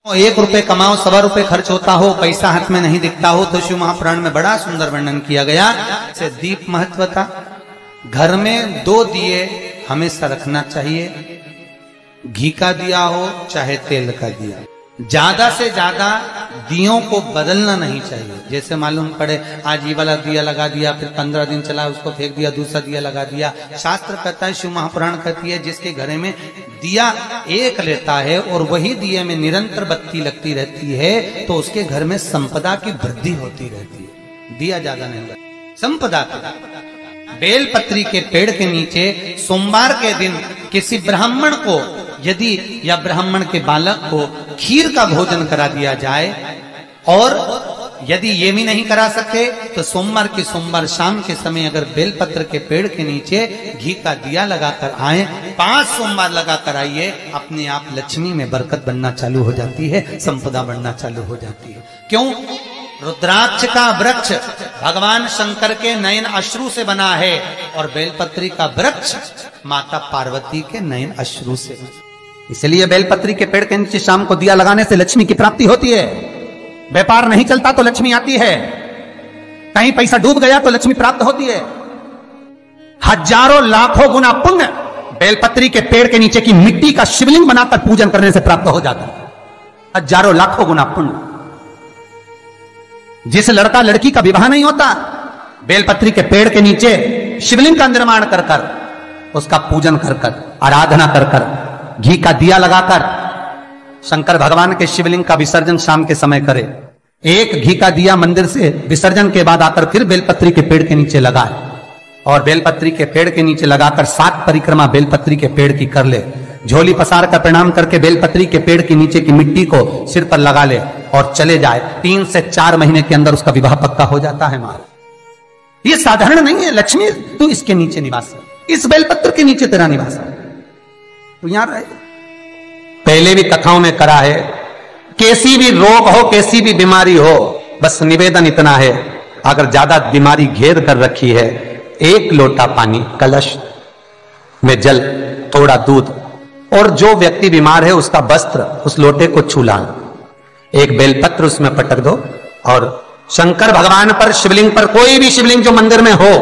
1 रुपए कमाओ 1.25 रुपए खर्च होता हो, पैसा हाथ में नहीं दिखता हो, तो शिव महापुराण में बड़ा सुंदर वर्णन किया गया। से दीप महत्वता, घर में 2 दिए हमेशा रखना चाहिए, घी का दिया हो चाहे तेल का दिया। ज्यादा से ज्यादा दियों को बदलना नहीं चाहिए। जैसे मालूम पड़े आज ये वाला दिया लगा दिया, फिर 15 दिन चला उसको फेंक दिया, दूसरा दिया लगा दिया। शास्त्र कहता है, शिव महापुराण कहती है, जिसके घर में दिया एक लेता है और वही दिए में निरंतर बत्ती लगती रहती है, तो उसके घर में संपदा की वृद्धि होती रहती है। दिया ज्यादा नहीं लगता, संपदा। बेलपत्री के पेड़ के नीचे सोमवार के दिन किसी ब्राह्मण को यदि या ब्राह्मण के बालक को खीर का भोजन करा दिया जाए, और यदि ये भी नहीं करा सके तो सोमवार की सोमवार शाम के समय अगर बेलपत्र के पेड़ के नीचे घी का दिया लगाकर आए, 5 सोमवार लगाकर आइए, अपने आप लक्ष्मी में बरकत बनना चालू हो जाती है, संपदा बनना चालू हो जाती है। क्यों? रुद्राक्ष का वृक्ष भगवान शंकर के नयन अश्रु से बना है, और बेलपत्री का वृक्ष माता पार्वती के नयन अश्रु से। इसलिए बेलपत्री के पेड़ के नीचे शाम को दिया लगाने से लक्ष्मी की प्राप्ति होती है। व्यापार नहीं चलता तो लक्ष्मी आती है, कहीं पैसा डूब गया तो लक्ष्मी प्राप्त होती है। हजारों लाखों गुना पुण्य बेलपत्री के पेड़ के नीचे की मिट्टी का शिवलिंग बनाकर पूजन करने से प्राप्त हो जाता है। हजारों लाखों गुना पुण्य। जिस लड़का लड़की का विवाह नहीं होता, बेलपत्री के पेड़ के नीचे शिवलिंग का निर्माण कर कर, उसका पूजन कर कर, आराधना कर कर, घी का दिया लगाकर शंकर भगवान के शिवलिंग का विसर्जन शाम के समय करे। एक घी का दिया मंदिर से विसर्जन के बाद आकर फिर बेलपत्री के पेड़ के नीचे लगाए, और बेलपत्री के पेड़ के नीचे लगाकर 7 परिक्रमा बेलपत्री के पेड़ की कर ले। झोली पसार कर प्रणाम करके बेलपत्री के पेड़ के नीचे की मिट्टी को सिर पर लगा ले और चले जाए। 3 से 4 महीने के अंदर उसका विवाह पक्का हो जाता है। महाराज, ये साधारण नहीं है। लक्ष्मी तू इसके नीचे निवास, इस बेलपत्र के नीचे तेरा निवास है, तू यहां रहे। पहले भी कथाओं में करा है, कैसी भी रोग हो, कैसी भी बीमारी हो, बस निवेदन इतना है, अगर ज्यादा बीमारी घेर कर रखी है, 1 लोटा पानी, कलश में जल, थोड़ा दूध, और जो व्यक्ति बीमार है उसका वस्त्र उस लोटे को छूला, एक बेलपत्र उसमें पटक दो, और शंकर भगवान पर, शिवलिंग पर, कोई भी शिवलिंग जो मंदिर में हो,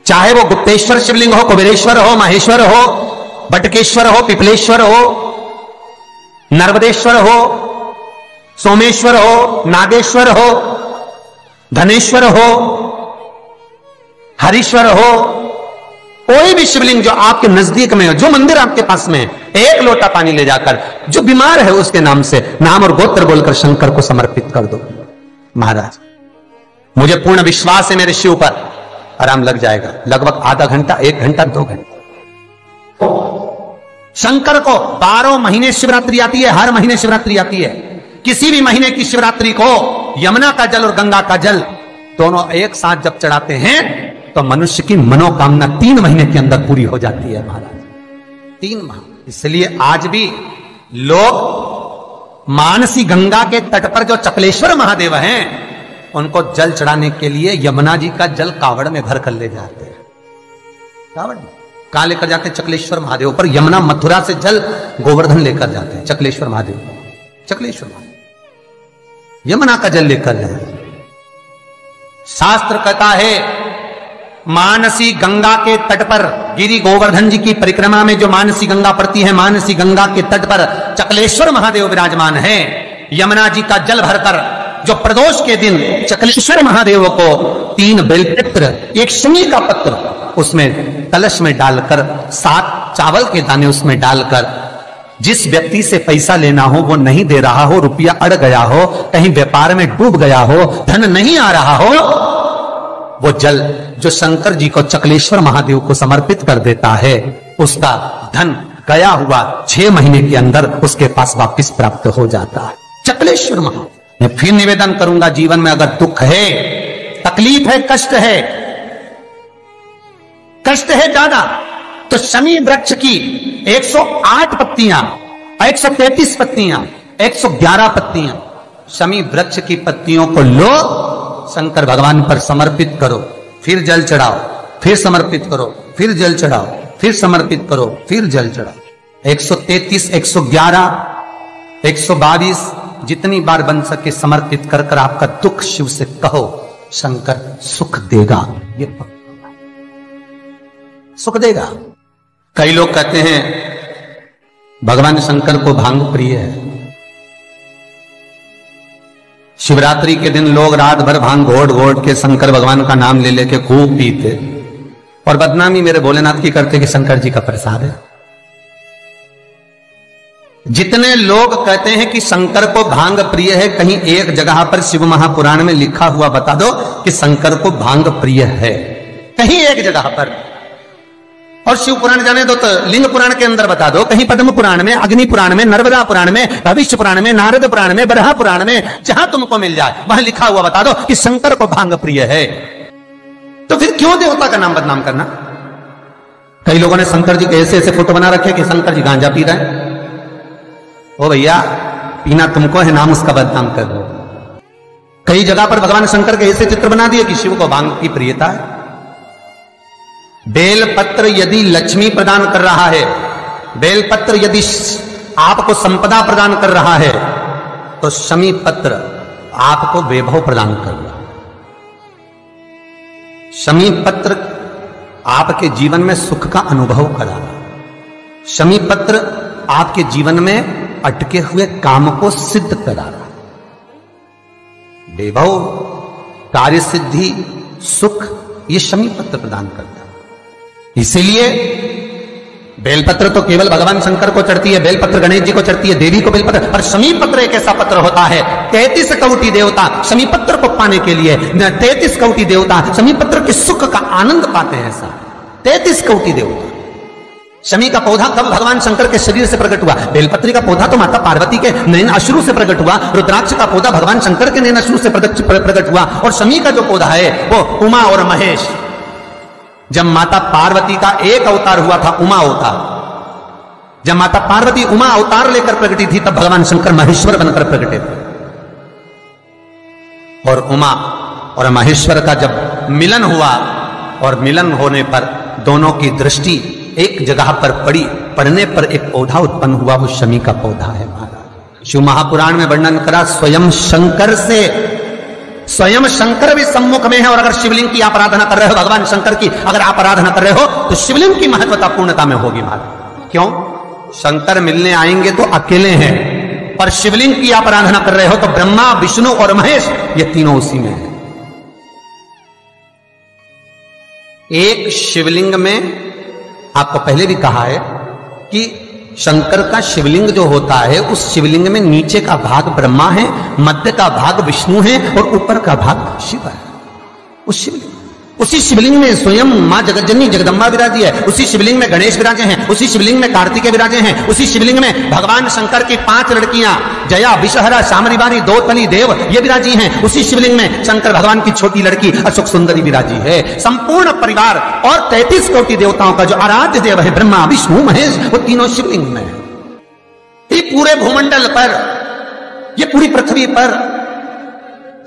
चाहे वो गुप्तेश्वर शिवलिंग हो, कुबेरेश्वर हो, महेश्वर हो, बटकेश्वर हो, पिपलेश्वर हो, नर्मदेश्वर हो, सोमेश्वर हो, नागेश्वर हो, धनेश्वर हो, हरीश्वर हो, कोई भी शिवलिंग जो आपके नजदीक में हो, जो मंदिर आपके पास में है, 1 लोटा पानी ले जाकर जो बीमार है उसके नाम से नाम और गोत्र बोलकर शंकर को समर्पित कर दो। महाराज, मुझे पूर्ण विश्वास है मेरे शिव पर, आराम लग जाएगा। लगभग आधा घंटा, 1 घंटा, 2 घंटा। शंकर को 12 महीने शिवरात्रि आती है, हर महीने शिवरात्रि आती है। किसी भी महीने की शिवरात्रि को यमुना का जल और गंगा का जल दोनों एक साथ जब चढ़ाते हैं तो मनुष्य की मनोकामना 3 महीने के अंदर पूरी हो जाती है। महाराज, 3 माह। इसलिए आज भी लोग मानसी गंगा के तट पर जो चकलेश्वर महादेव हैं, उनको जल चढ़ाने के लिए यमुना जी का जल कावड़ में भर कर ले जाते हैं। कावड़ में कहां लेकर जाते हैं? चकलेश्वर महादेव पर। यमुना मथुरा से जल गोवर्धन लेकर जाते हैं, चकलेश्वर महादेव, चकलेश्वर महादेव यमुना का जल लेकर जाते हैं। शास्त्र कहता है, मानसी गंगा के तट पर, गिरि गोवर्धन जी की परिक्रमा में जो मानसी गंगा पड़ती है, मानसी गंगा के तट पर चकलेश्वर महादेव विराजमान है। यमुना जी का जल भरकर जो प्रदोष के दिन चकलेश्वर महादेव को 3 बेलपत्र, 1 शमी का पत्र उसमें कलश में डालकर, 7 चावल के दाने उसमें डालकर, जिस व्यक्ति से पैसा लेना हो वो नहीं दे रहा हो, रुपया अड़ गया हो, कहीं व्यापार में डूब गया हो, धन नहीं आ रहा हो, वो जल जो शंकर जी को, चकलेश्वर महादेव को समर्पित कर देता है, उसका धन गया हुआ 6 महीने के अंदर उसके पास वापस प्राप्त हो जाता है। चकलेश्वर महादेव। मैं फिर निवेदन करूंगा, जीवन में अगर दुख है, तकलीफ है, कष्ट है ज्यादा, तो शमी वृक्ष की 108 पत्तियां, 133 पत्तियां, 111 पत्तियां, शमी वृक्ष की पत्तियों को लो, शंकर भगवान पर समर्पित करो, फिर जल चढ़ाओ, फिर समर्पित करो, फिर जल चढ़ाओ, फिर समर्पित करो, फिर जल चढ़ाओ। 133, 111, 122 जितनी बार बन सके समर्पित कर कर आपका दुख शिव से कहो, शंकर सुख देगा, ये सुख देगा। कई लोग कहते हैं भगवान शंकर को भांग प्रिय है। शिवरात्रि के दिन लोग रात भर भांग घोट घोट के शंकर भगवान का नाम ले लेके खूब पीते और बदनामी मेरे भोलेनाथ की करते कि शंकर जी का प्रसाद है। जितने लोग कहते हैं कि शंकर को भांग प्रिय है, कहीं एक जगह पर शिव महापुराण में लिखा हुआ बता दो कि शंकर को भांग प्रिय है, कहीं एक जगह पर। और शिव पुराण जाने दो तो लिंग पुराण के अंदर बता दो, कहीं पद्म पुराण में, अग्नि पुराण में, नर्मदा पुराण में, भविष्य पुराण में, नारद पुराण में, बरहा पुराण में, जहां तुमको मिल जाए वहां लिखा हुआ बता दो कि शंकर को भांग प्रिय है। तो फिर क्यों देवता का नाम बदनाम करना? कई लोगों ने शंकर जी के ऐसे ऐसे फोटो बना रखे कि शंकर जी गांजा पी रहे हैं। ओ भैया, पीना तुमको है, नाम उसका बदनाम कर दो। कई जगह पर भगवान शंकर के ऐसे चित्र बना दिए कि शिव को भांग की प्रियता है। बेलपत्र यदि लक्ष्मी प्रदान कर रहा है, बेलपत्र यदि आपको संपदा प्रदान कर रहा है, तो शमी पत्र आपको वैभव प्रदान कर रहा है। शमी पत्र आपके जीवन में सुख का अनुभव करा रहा है। शमी पत्र आपके जीवन में अटके हुए काम को सिद्ध करा रहा है। वैभव, कार्य सिद्धि, सुख, ये शमी पत्र प्रदान करता है। इसीलिए बेलपत्र तो केवल भगवान शंकर को चढ़ती है, बेलपत्र गणेश जी को चढ़ती है, देवी को बेलपत्र, और शमी पत्र एक ऐसा पत्र होता है, 33 कौटि देवता शमी पत्र को पाने के लिए, 33 कौटि देवता शमी पत्र के सुख का आनंद पाते हैं। ऐसा 33 कौटि देवता। शमी का पौधा कब भगवान शंकर के शरीर से प्रकट हुआ? बेलपत्री का पौधा तो माता पार्वती के नैन अश्रु से प्रकट हुआ। रुद्राक्ष का पौधा भगवान शंकर के नैन अश्रु से प्रकट हुआ। और शमी का जो पौधा है वो उमा और महेश, जब माता पार्वती का एक अवतार हुआ था, उमा अवतार, जब माता पार्वती उमा अवतार लेकर प्रकटी थी, तब भगवान शंकर महेश्वर बनकर प्रकटे थे। और उमा और महेश्वर का जब मिलन हुआ, और मिलन होने पर दोनों की दृष्टि एक जगह पर पड़ी, पड़ने पर एक पौधा उत्पन्न हुआ, वो शमी का पौधा है महाराज। शिव महापुराण में वर्णन करा स्वयं शंकर से, स्वयं शंकर भी सम्मुख में है। और अगर शिवलिंग की आप आराधना कर रहे हो, भगवान शंकर की अगर आप आराधना कर रहे हो, तो शिवलिंग की महत्वता पूर्णता में होगी महाराज। क्यों? शंकर मिलने आएंगे तो अकेले हैं, पर शिवलिंग की आप आराधना कर रहे हो तो ब्रह्मा, विष्णु और महेश, ये तीनों उसी में है। एक शिवलिंग में, आपको पहले भी कहा है कि शंकर का शिवलिंग जो होता है, उस शिवलिंग में नीचे का भाग ब्रह्मा है, मध्य का भाग विष्णु है और ऊपर का भाग शिव है। उस शिवलिंग, उसी शिवलिंग में स्वयं मां जगज्जननी जगदम्बा विराजी है, उसी शिवलिंग में गणेश विराजे हैं, उसी शिवलिंग में कार्तिकेय विराजे हैं, उसी शिवलिंग में भगवान शंकर की 5 लड़कियां जया, विषहरा, शामरीवारी, दौतली, देव, ये विराजी हैं। उसी शिवलिंग में शंकर भगवान की छोटी लड़की अशोक सुंदरी विराजी है। संपूर्ण परिवार और 33 कौटि देवताओं का जो आराध्य देव है ब्रह्मा, विष्णु, महेश, वो तीनों शिवलिंग में है। ये पूरे भूमंडल पर, ये पूरी पृथ्वी पर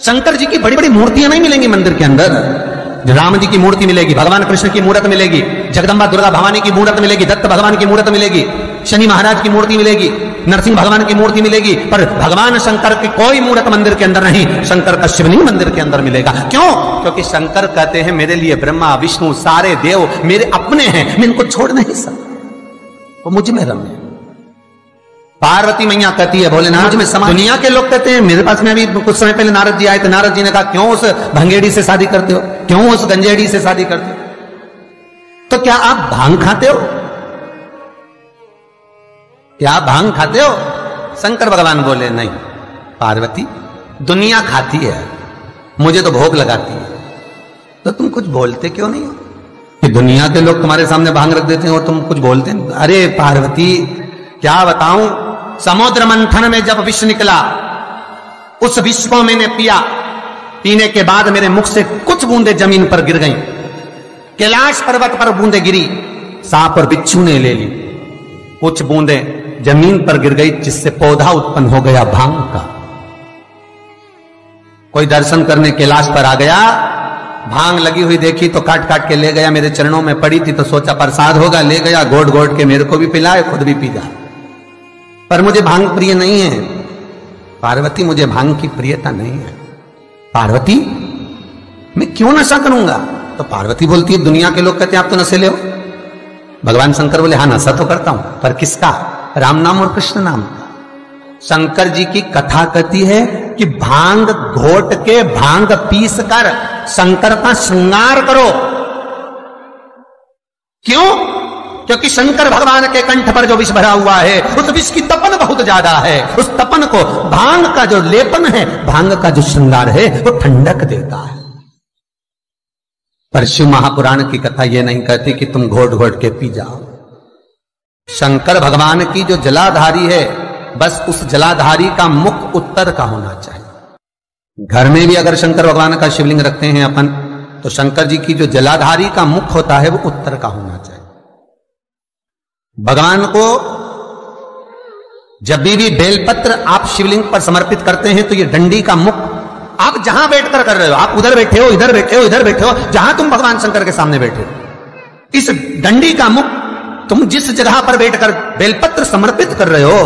शंकर जी की बड़ी बड़ी मूर्तियां नहीं मिलेंगी मंदिर के अंदर। राम जी की मूर्ति मिलेगी, भगवान कृष्ण की मूर्त मिलेगी, जगदम्बा दुर्गा भवानी की मूर्त मिलेगी, दत्त भगवान की मूर्त मिलेगी, शनि महाराज की मूर्ति मिलेगी, नरसिंह भगवान की मूर्ति मिलेगी, पर भगवान शंकर की कोई मूर्त मंदिर के अंदर नहीं। शंकर का शिवलिंग मंदिर के अंदर मिलेगा। क्यों? क्योंकि शंकर कहते हैं मेरे लिए ब्रह्मा, विष्णु, सारे देव मेरे अपने हैं, मैं इनको छोड़ नहीं सकता, वो मुझ में रमे। पार्वती मैया कहती है भोलेनाथ में समा। दुनिया के लोग कहते हैं, मेरे पास में अभी कुछ समय पहले नारद जी आए थे, नारद जी ने कहा क्यों उस भंगेड़ी से शादी करते हो, क्यों उस गंजेड़ी से शादी करते हो? तो क्या आप भांग खाते हो? क्या आप भांग खाते हो? शंकर भगवान बोले नहीं पार्वती, दुनिया खाती है, मुझे तो भोग लगाती है। तो तुम कुछ बोलते क्यों नहीं हो कि दुनिया के लोग तुम्हारे सामने भांग रख देते हैं और तुम कुछ बोलते हैं? अरे पार्वती, क्या बताऊं, समुद्र मंथन में जब विष निकला, उस विष को मैंने पिया, पीने के बाद मेरे मुख से कुछ बूंदे जमीन पर गिर गईं। कैलाश पर्वत पर बूंदे गिरी, सांप और बिच्छू ने ले ली, कुछ बूंदे जमीन पर गिर गई, जिससे पौधा उत्पन्न हो गया भांग का। कोई दर्शन करने कैलाश पर आ गया, भांग लगी हुई देखी तो काट काट के ले गया, मेरे चरणों में पड़ी थी तो सोचा प्रसाद होगा, ले गया, घोट घोट के मेरे को भी पिलाए, खुद भी पी जा। पर मुझे भांग प्रिय नहीं है। पार्वती मुझे भांग की प्रियता नहीं है। पार्वती मैं क्यों नशा करूंगा? तो पार्वती बोलती है, दुनिया के लोग कहते हैं आप तो नशेले हो। भगवान शंकर बोले, हाँ नशा तो करता हूं, पर किसका? राम नाम और कृष्ण नाम का। शंकर जी की कथा कहती है कि भांग घोट के, भांग पीस कर शंकर का श्रृंगार करो। क्यों? क्योंकि शंकर भगवान के कंठ पर जो विष भरा हुआ है, उस विष की तपन बहुत ज्यादा है। उस तपन को भांग का जो लेपन है, भांग का जो श्रृंगार है, वो ठंडक देता है। पर शिव महापुराण की कथा यह नहीं कहती कि तुम घोट घोट के पी जाओ। शंकर भगवान की जो जलाधारी है, बस उस जलाधारी का मुख उत्तर का होना चाहिए। घर में भी अगर शंकर भगवान का शिवलिंग रखते हैं अपन, तो शंकर जी की जो जलाधारी का मुख होता है वो उत्तर का होना चाहिए। भगवान को जब भी बेलपत्र आप शिवलिंग पर समर्पित करते हैं, तो ये डंडी का मुख आप जहां बैठकर कर रहे हो, आप उधर बैठे हो, इधर बैठे हो, इधर बैठे हो, जहां तुम भगवान शंकर के सामने बैठे हो, इस डंडी का मुख, तुम जिस जगह पर बैठकर बेलपत्र समर्पित कर रहे हो,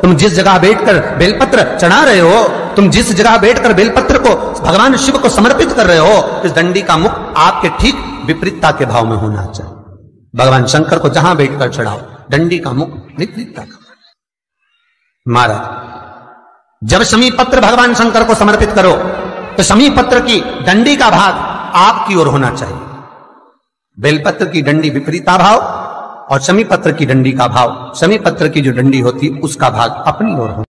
तुम जिस जगह बैठकर बेलपत्र चढ़ा रहे हो, तुम जिस जगह बैठकर बेलपत्र को भगवान शिव को समर्पित कर रहे हो, इस डंडी का मुख आपके ठीक विपरीतता के भाव में होना चाहिए। भगवान शंकर को जहां बैठकर चढ़ाओ, डंडी का मुख विपरीतता का। महाराज जब शमी पत्र भगवान शंकर को समर्पित करो, तो शमी पत्र की डंडी का भाग आपकी ओर होना चाहिए। बेलपत्र की डंडी विपरीता भाव और शमी पत्र की डंडी का भाव, शमी पत्र की जो डंडी होती उसका भाग अपनी ओर हो।